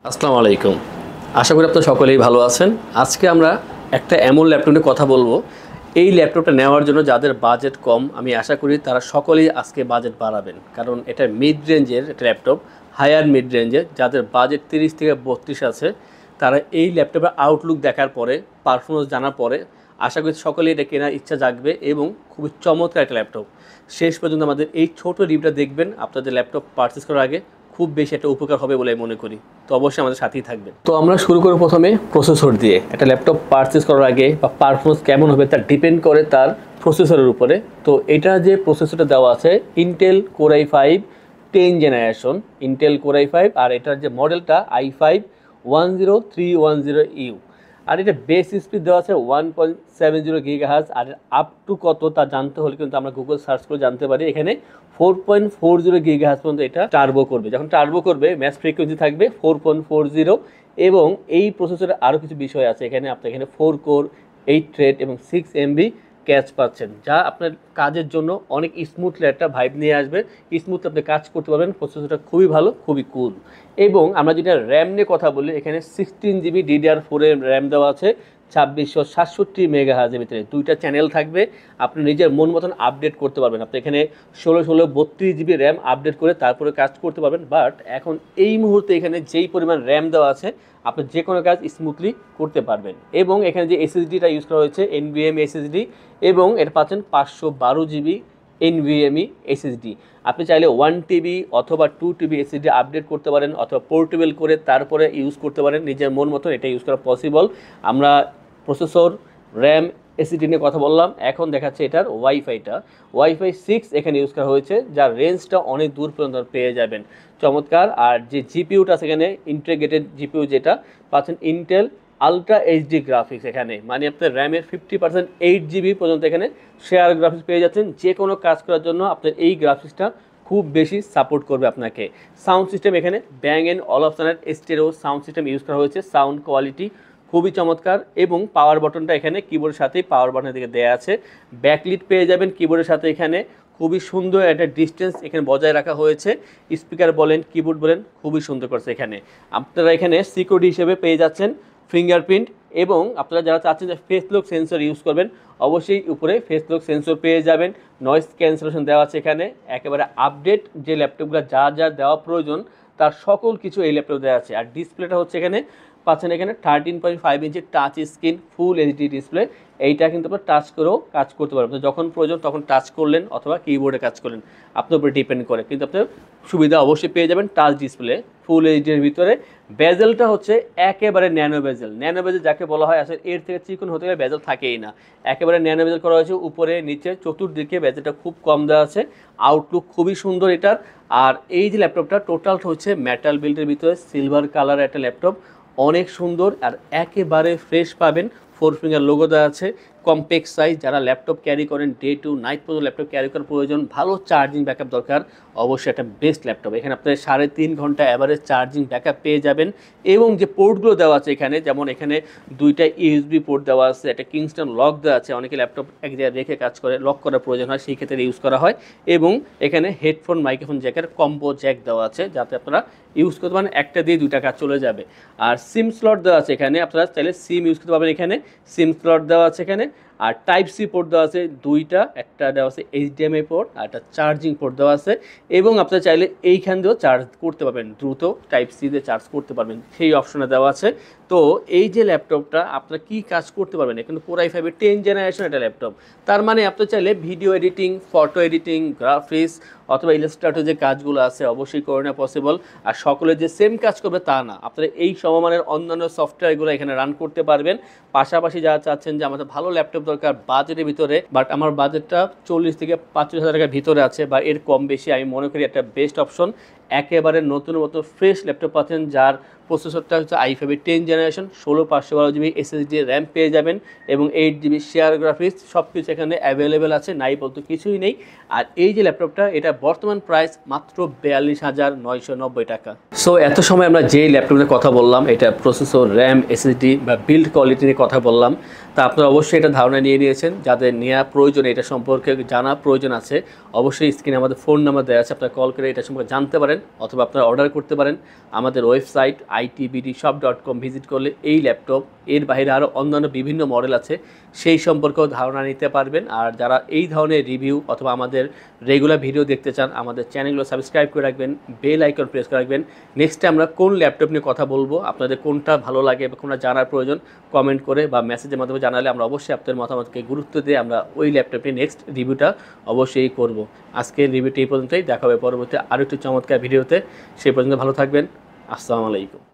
আসসালামু আলাইকুম। আশা করি আপনারা সকলেই ভালো আছেন। আজকে আমরা একটা এমন ল্যাপটপ নিয়ে কথা বলবো। এই ল্যাপটপটা নেওয়ার জন্য যাদের বাজেট কম, আমি আশা করি তারা সকলেই আজকে বাজেট বাড়াবেন, কারণ এটা মিড রেঞ্জের একটা ল্যাপটপ, হায়ার মিড রেঞ্জের। যাদের বাজেট 30 থেকে 32 আছে, তারা এই ল্যাপটপের আউটলুক দেখার পরে, পারফরমেন্স জানার পরে আশা করি সকলেই এটা কেনার ইচ্ছা জাগবে এবং খুবই চমৎকার একটা ল্যাপটপ। শেষ পর্যন্ত আমাদের এই ছোট রিভিউটা দেখবেন, আপনাদের ল্যাপটপ পারচেস করার আগে খুব বেশি একটা উপকার হবে বলে মনে করি। তো অবশ্যই আমাদের সাথেই থাকবেন। তো আমরা শুরু করব প্রথমে প্রসেসর দিয়ে। একটা ল্যাপটপ পারচেস করার আগে বা পারফরমেন্স কেমন হবে তা ডিপেন্ড করে তার প্রসেসরের উপরে। তো এটা যে প্রসেসরটা দেওয়া আছে Intel core i5 10 generation, Intel core i5, আর এটার যে মডেলটা i5 10310U। আর এটা বেস স্পিড দেওয়া আছে 1.70 GHz। আর আপ টু কত তা জানতে হলে কিন্তু আমরা গুগল সার্চ করে জানতে পারি। এখানে 4.40 GHz পর্যন্ত এটা টার্বো করবে। যখন টার্বো করবে ম্যাক্স ফ্রিকোয়েন্সি থাকবে 4.40। এবং এই প্রসেসরে আরও কিছু বিষয় আছে। এখানে আপনি 4 কোর 8 থ্রেড এবং 6 MB ক্যাচ পাচ্ছেন, যা আপনার কাজের জন্য অনেক স্মুথলি একটা ভাইব নিয়ে আসবে। স্মুথলি আপনি কাজ করতে পারবেন। প্রসেসরটা খুবই ভালো, খুবই কুল। এবং আমরা যেটা র্যাম নিয়ে কথা বলি, এখানে 16GB DDR4 এর র্যাম দেওয়া আছে 2667 মেগাহার্জের ভিতরে। দুইটা চ্যানেল থাকবে, আপনি নিজের মন মতন আপডেট করতে পারবেন। আপনি এখানে 32GB র্যাম আপডেট করে তারপরে কাজ করতে পারবেন। বাট এখন এই মুহূর্তে এখানে যেই পরিমাণ র্যাম দেওয়া আছে, আপনি যে কোনো কাজ স্মুথলি করতে পারবেন। এবং এখানে যে এসএসডিটা ইউজ করা হয়েছে NVMe SSD, এবং এটা পাচ্ছেন 512GB NVMe SSD। আপনি চাইলে 1TB অথবা 2TB SSD আপডেট করতে পারেন, অথবা পোর্টেবল করে তারপরে ইউজ করতে পারেন নিজের মন মতো। এটা ইউজ করা পসিবল। আমরা প্রসেসর, র্যাম, এসএসডি নিয়ে কথা বললাম। এখন দেখাচ্ছে এটার ওয়াইফাই 6 এখানে ইউজ করা হয়েছে, যার রেঞ্জটা অনেক দূর পর্যন্ত পেয়ে যাবেন। চমৎকার। আর যে জিপিউটা সেখানে ইন্টিগ্রেটেড জিপিউ যেটা পাচ্ছেন ইন্টেল আলট্রা এইচডি গ্রাফিক্স। এখানে মানে আপনার র্যামের 50% 8GB পর্যন্ত এখানে শেয়ার গ্রাফিক্স পেয়ে যাচ্ছেন। যে কোনো কাজ করার জন্য আপনার এই গ্রাফিক্সটা খুব বেশি সাপোর্ট করবে আপনাকে। সাউন্ড সিস্টেম এখানে ব্যাং অ্যান্ড অলপশনের স্টেরিও সাউন্ড সিস্টেম ইউজ করা হয়েছে। সাউন্ড কোয়ালিটি খুবই চমৎকার। এবং পাওয়ার বাটনটা এখানে কিবোর্ডের সাথেই পাওয়ার বাটনের দিকে দেওয়া আছে। ব্যাকলিট পেয়ে যাবেন কিবোর্ডের সাথে। এখানে খুবই সুন্দর একটা ডিস্টেন্স এখানে বজায় রাখা হয়েছে। স্পিকার বলেন, কিবোর্ড বলেন, খুবই সুন্দর করছে। এখানে আপনারা এখানে সিকিউরিটি হিসেবে পেয়ে যাচ্ছেন ফিঙ্গারপ্রিন্ট। এবং আপনারা যারা চাচ্ছেন যে ফেস লক সেন্সর ইউজ করবেন, অবশ্যই উপরে ফেস লক সেন্সর পেয়ে যাবেন। নয়েজ ক্যান্সেলেশন দেওয়া আছে এখানে। একেবারে আপডেট যে ল্যাপটপগুলো যা যা দেওয়া প্রয়োজন তার সকল কিছু এই ল্যাপটপ দেওয়া আছে। আর ডিসপ্লেটা হচ্ছে এখানে পাচ্ছেন এখানে 13.5 ইঞ্চি touch screen full HD display. এইটা কিন্তু আপনার টাচ করেও কাজ করতে পারবেন। যখন প্রয়োজন তখন টাচ করলেন অথবা কিবোর্ডে কাজ করলেন, আপনার উপরে ডিপেন্ড করে। কিন্তু আপনার সুবিধা অবশ্যই পেয়ে যাবেন টাচ ডিসপ্লে ফুল এইচডির ভিতরে। বেজেলটা হচ্ছে একেবারে ন্যানো বেজেল। ন্যানো বেজেল যাকে বলা হয়, আসলে এর থেকে চিকন হতে গেলে বেজেল থাকেই না। একেবারে ন্যানো বেজেল করা হয়েছে উপরে নিচে চতুর্দিকে। বেজেলটা খুব কম দেওয়া আছে। আউটলুক খুবই সুন্দর এটার। আর এই যে ল্যাপটপটা টোটালটা হচ্ছে মেটাল বিল্ডের ভিতরে সিলভার কালার একটা ল্যাপটপ, অনেক সুন্দর। আর একেবারে ফ্রেশ পাবেন। 4 ফিঙ্গার লোগো দেওয়া আছে। Compact size. যারা ল্যাপটপ ক্যারি করেন, ডে টু নাইট পর্যন্ত ল্যাপটপ ক্যারি করার প্রয়োজন, ভালো চার্জিং ব্যাকআপ দরকার, অবশ্যই একটা বেস্ট ল্যাপটপ। এখানে আপনার 3.5 ঘন্টা অ্যাভারেজ চার্জিং ব্যাকআপ পেয়ে যাবেন। এবং যে পোর্টগুলো দেওয়া আছে এখানে, যেমন এখানে 2টা ইউএসবি পোর্ট দেওয়া আছে, একটা কিংস্টন লক দেওয়া আছে। অনেকে ল্যাপটপ এক জায়গায় রেখে কাজ করে, লক করার প্রয়োজন হয়, সেই ক্ষেত্রে ইউজ করা হয়। এবং এখানে হেডফোন, মাইক্রোফোন জ্যাকের কম্বো জ্যাক দেওয়া আছে, যাতে আপনারা ইউজ করতে পারেন। একটা দিয়ে 2টা কাজ চলে যাবে। আর সিম স্লট দেওয়া আছে এখানে, আপনারা চাইলে সিম ইউজ করতে পারবেন। এখানে সিম স্লট দেওয়া আছে এখানে। আর টাইপ সি পোর্ট দেওয়া আছে 2টা, একটা দেওয়া আছে HDMI পোর্ট, আর একটা চার্জিং পোর্ট দেওয়া আছে। এবং আপনারা চাইলে এইখান দিয়েও চার্জ করতে পারবেন, দ্রুত টাইপ সি দিয়ে চার্জ করতে পারবেন, সেই অপশনে দেওয়া আছে। তো এই যে ল্যাপটপটা আপনারা কী কাজ করতে পারবেন, এখন কোর i5 10 জেনারেশন একটা ল্যাপটপ। তার মানে আপনারা চাইলে video editing, photo editing, graphics অথবা ইলাস্ট্রেটর যে কাজগুলো আছে অবশ্যই করে নেওয়া পসিবল। আর সকলে যে সেম কাজ করবে তা না, আপনারা এই সমমানের অন্যান্য সফটওয়্যারগুলো এখানে রান করতে পারবেন। পাশাপাশি যারা চাচ্ছেন যে আমাদের ভালো ল্যাপটপ দরকার বাজেটের ভিতরে, বাট আমার বাজেটটা 40 থেকে 45 হাজার টাকার ভিতরে আছে বা এর কম বেশি, আমি মনে করি একটা বেস্ট অপশন। একেবারে নতুন মতো ফ্রেশ ল্যাপটপ পাচ্ছেন, যার প্রসেসরটা হচ্ছে i5 10 generation, 16/512GB SSD RAM পেয়ে যাবেন, এবং 8GB শেয়ার গ্রাফিক্স। সব কিছু এখানে অ্যাভেলেবেল আছে, নাই বলতে কিছুই নেই। আর এই যে ল্যাপটপটা, এটা বর্তমান প্রাইস মাত্র 42,990 টাকা। সো এত সময় আমরা যেই ল্যাপটপ নিয়ে কথা বললাম, এটা প্রসেসর, র্যাম, SSD বা বিল্ড কোয়ালিটি নিয়ে কথা বললাম। তা আপনারা অবশ্যই এটা ধারণা নিয়ে নিয়েছেন, যাদের নেওয়া প্রয়োজন, এটা সম্পর্কে জানা প্রয়োজন আছে, অবশ্যই স্ক্রিনে আমাদের ফোন নাম্বার দেওয়া আছে, আপনারা কল করে এটা সম্পর্কে জানতে পারেন, অথবা আপনারা অর্ডার করতে পারেন। আমাদের ওয়েবসাইট itbdshop.com ভিজিট করলে এই ল্যাপটপ এর বাইরে আরও অন্যান্য বিভিন্ন মডেল আছে, সেই সম্পর্কেও ধারণা নিতে পারবেন। আর যারা এই ধরনের রিভিউ অথবা আমাদের রেগুলার ভিডিও দেখতে চান, আমাদের চ্যানেলগুলো সাবস্ক্রাইব করে রাখবেন, বেল আইকন প্রেস করে রাখবেন। নেক্সটে আমরা কোন ল্যাপটপ নিয়ে কথা বলবো, আপনাদের কোনটা ভালো লাগে বা কোনটা জানার প্রয়োজন, কমেন্ট করে বা মেসেজের মাধ্যমে জানালে আমরা অবশ্যই আপনাদের মতামতকে গুরুত্ব দিয়ে আমরা ওই ল্যাপটপটি নেক্সট রিভিউটা অবশ্যই করব। আজকের রিভিউটি এই পর্যন্তই, দেখা হবে পরবর্তী আরও একটি চমৎকার ভিডিওতে। সেই পর্যন্ত ভালো থাকবেন। আসসালামু আলাইকুম।